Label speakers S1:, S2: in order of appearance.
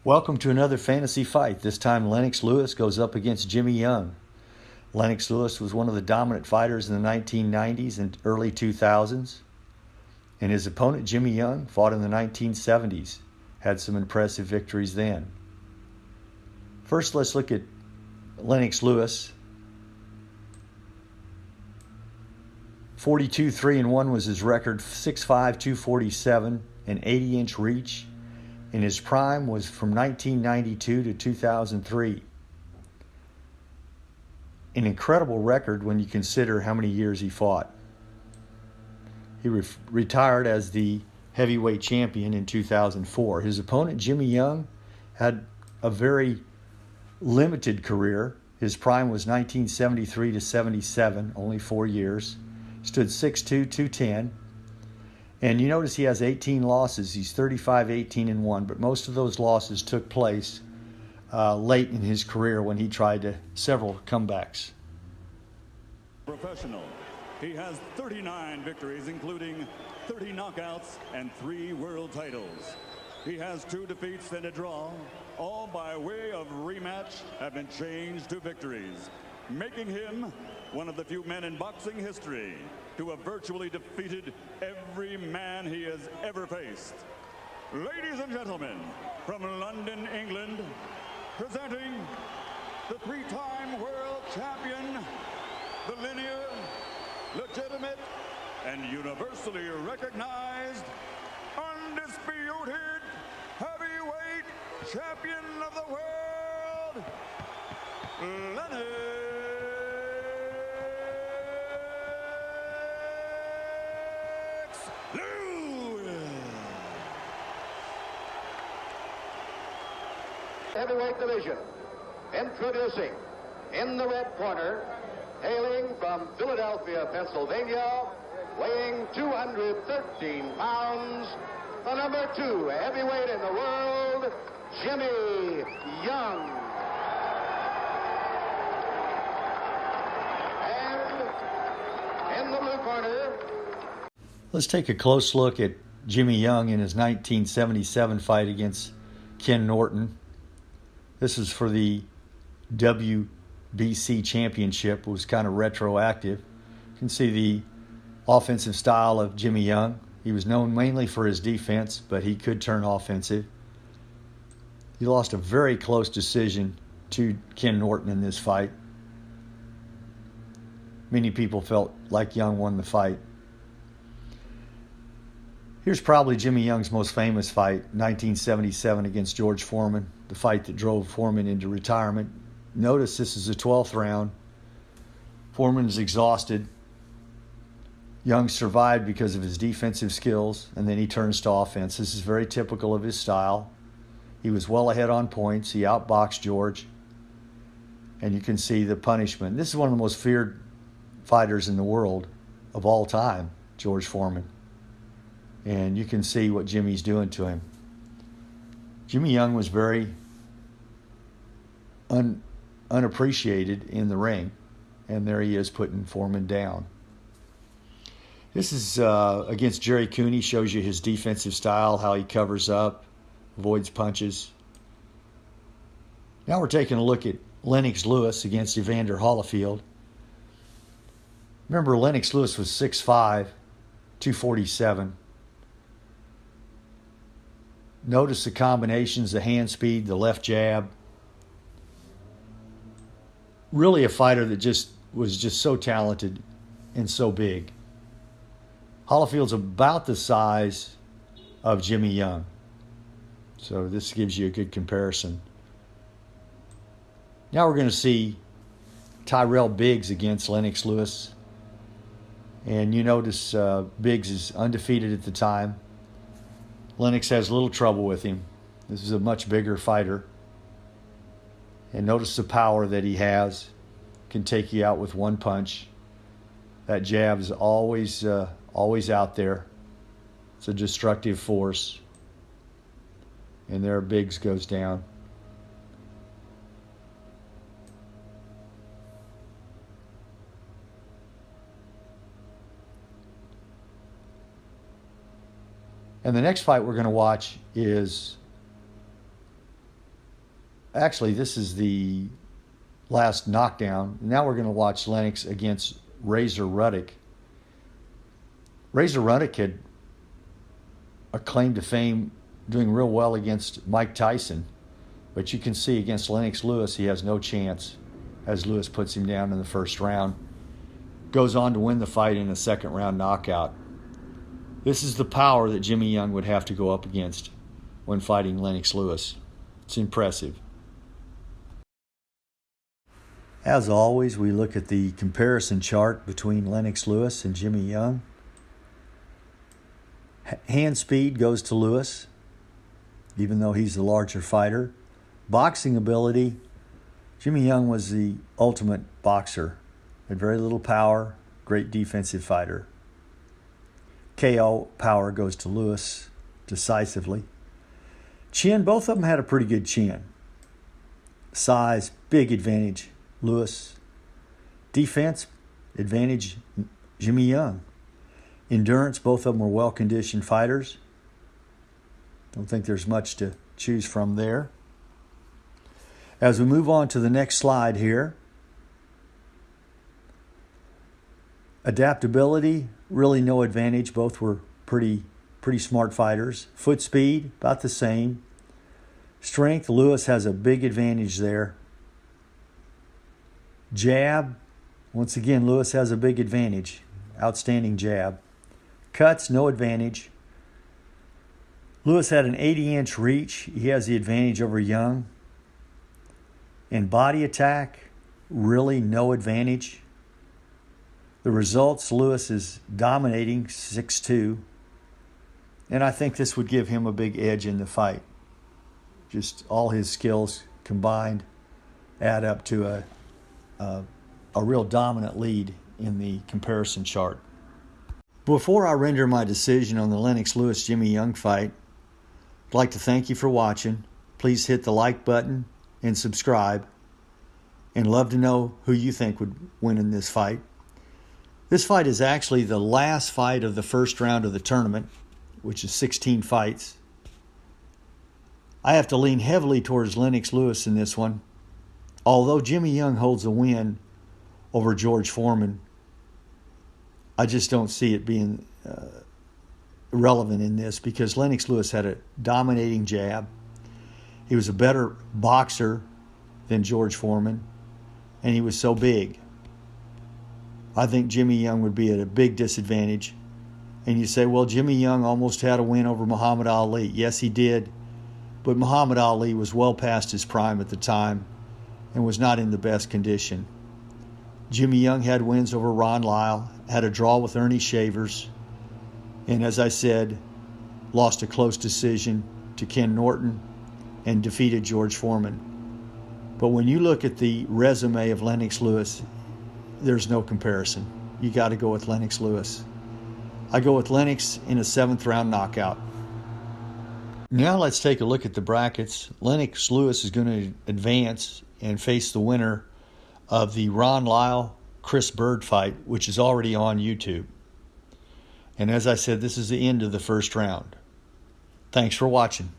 S1: Welcome to another fantasy fight. This time Lennox Lewis goes up against Jimmy Young. Lennox Lewis was one of the dominant fighters in the 1990s and early 2000s. And his opponent Jimmy Young fought in the 1970s. Had some impressive victories then. First, let's look at Lennox Lewis. 42-3-1 was his record, 6'5", 247, an 80-inch reach. And his prime was from 1992 to 2003. An incredible record when you consider how many years he fought. He retired as the heavyweight champion in 2004. His opponent, Jimmy Young, had a very limited career. His prime was 1973 to 77, only 4 years. Stood 6'2", 210. And you notice he has 18 losses. He's 35-18-1, but most of those losses took place late in his career when he tried several comebacks.
S2: Professional. He has 39 victories, including 30 knockouts and 3 world titles. He has 2 defeats and a draw, all by way of rematch have been changed to victories, making him one of the few men in boxing history to have virtually defeated every man he has ever faced. Ladies and gentlemen, from London, England, presenting the 3-time world champion, the linear, legitimate, and universally recognized, undisputed heavyweight champion of the world, Lennox Lewis.
S3: Heavyweight division, introducing in the red corner, hailing from Philadelphia, Pennsylvania, weighing 213 pounds, the number 2 heavyweight in the world, Jimmy Young. And in the blue corner,
S1: Let's take a close look at Jimmy Young in his 1977 fight against Ken Norton. This is for the WBC championship. It was kind of retroactive. You can see the offensive style of Jimmy Young. He was known mainly for his defense, but he could turn offensive. He lost a very close decision to Ken Norton in this fight. Many people felt like Young won the fight. Here's probably Jimmy Young's most famous fight, 1977 against George Foreman, the fight that drove Foreman into retirement. Notice this is the 12th round. Foreman is exhausted. Young survived because of his defensive skills, and then he turns to offense. This is very typical of his style. He was well ahead on points. He outboxed George. And you can see the punishment. This is one of the most feared fighters in the world of all time, George Foreman. And you can see what Jimmy's doing to him. Jimmy Young was very unappreciated in the ring. And there he is putting Foreman down. This is against Jerry Cooney. Shows you his defensive style, how he covers up, avoids punches. Now we're taking a look at Lennox Lewis against Evander Holyfield. Remember, Lennox Lewis was 6'5", 247. Notice the combinations, the hand speed, the left jab. Really a fighter that was just so talented and so big. Holyfield's about the size of Jimmy Young. So this gives you a good comparison. Now we're going to see Tyrell Biggs against Lennox Lewis. And you notice Biggs is undefeated at the time. Lennox has little trouble with him. This is a much bigger fighter. And notice the power that he has. Can take you out with one punch. That jab is always out there. It's a destructive force. And there Biggs goes down. And the next fight we're going to watch is Actually, this is the last knockdown. Now we're going to watch Lennox against Razor Ruddock. Razor Ruddock had a claim to fame doing real well against Mike Tyson, but you can see against Lennox Lewis he has no chance as Lewis puts him down in the first round. Goes on to win the fight in a second round knockout. This is the power that Jimmy Young would have to go up against when fighting Lennox Lewis. It's impressive. As always, we look at the comparison chart between Lennox Lewis and Jimmy Young. Hand speed goes to Lewis, even though he's the larger fighter. Boxing ability, Jimmy Young was the ultimate boxer. Had very little power, great defensive fighter. KO power goes to Lewis decisively. Chin, both of them had a pretty good chin. Size, big advantage, Lewis. Defense, advantage, Jimmy Young. Endurance, both of them were well-conditioned fighters. Don't think there's much to choose from there. As we move on to the next slide here, adaptability, really no advantage. Both were pretty smart fighters. Foot speed, about the same. Strength, Lewis has a big advantage there. Jab, once again, Lewis has a big advantage. Outstanding jab. Cuts, no advantage. Lewis had an 80-inch reach. He has the advantage over Young. In body attack, really no advantage. The results, Lewis is dominating 6'2", and I think this would give him a big edge in the fight. Just all his skills combined add up to a real dominant lead in the comparison chart. Before I render my decision on the Lennox Lewis-Jimmy Young fight, I'd like to thank you for watching. Please hit the like button and subscribe, and love to know who you think would win in this fight. This fight is actually the last fight of the first round of the tournament, which is 16 fights. I have to lean heavily towards Lennox Lewis in this one. Although Jimmy Young holds a win over George Foreman, I just don't see it being relevant in this because Lennox Lewis had a dominating jab. He was a better boxer than George Foreman, and he was so big. I think Jimmy Young would be at a big disadvantage. And you say, well, Jimmy Young almost had a win over Muhammad Ali. Yes, he did. But Muhammad Ali was well past his prime at the time and was not in the best condition. Jimmy Young had wins over Ron Lyle, had a draw with Ernie Shavers, and as I said, lost a close decision to Ken Norton and defeated George Foreman. But when you look at the resume of Lennox Lewis, there's no comparison. You got to go with Lennox Lewis. I go with Lennox in a 7th round knockout. Now let's take a look at the brackets. Lennox Lewis is going to advance and face the winner of the Ron Lyle-Chris Bird fight, which is already on YouTube. And as I said, this is the end of the first round. Thanks for watching.